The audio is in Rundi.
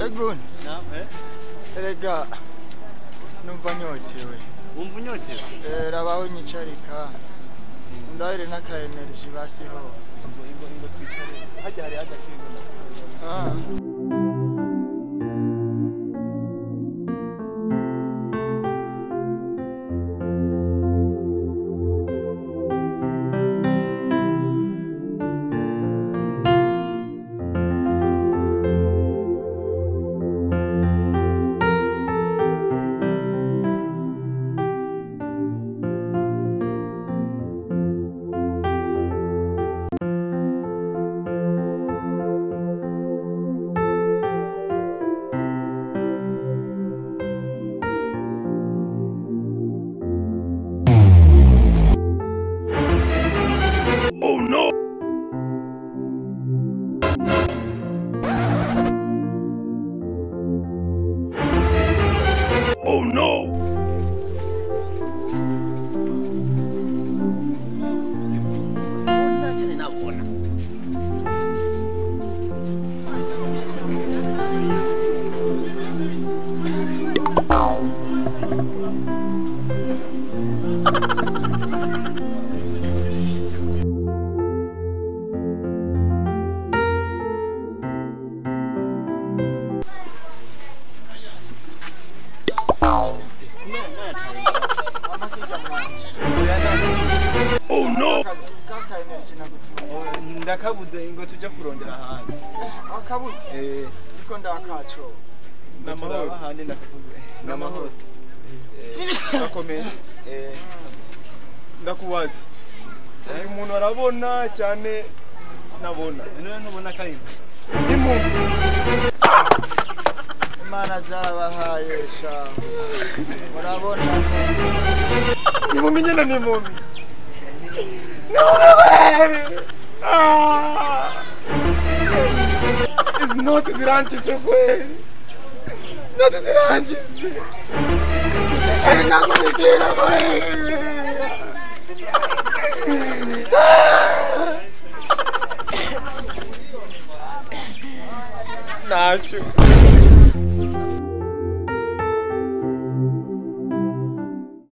Egun. Naam, Erega numva nyotewe. Wumva unyotewe? Rabaho nyicarika. Ndahire n'aka energy basiho. Ingo twicare. Hajya hari agaciro. Ndakabuze ingo tujya kurondera hantu. Akabuze? Iko ndakacho. Namahoro handi ndakabuze. Namahoro. Ndakomeye. Ndakubaza. Uyu muntu arabona cyane nabona. None nubona kayimba. Impundu. Imana zabahaye sha. Murabona. Nimumenye na nimumi. It's not zirangise kweli. Not zirangise. Tena kunikira kweli. Nacho.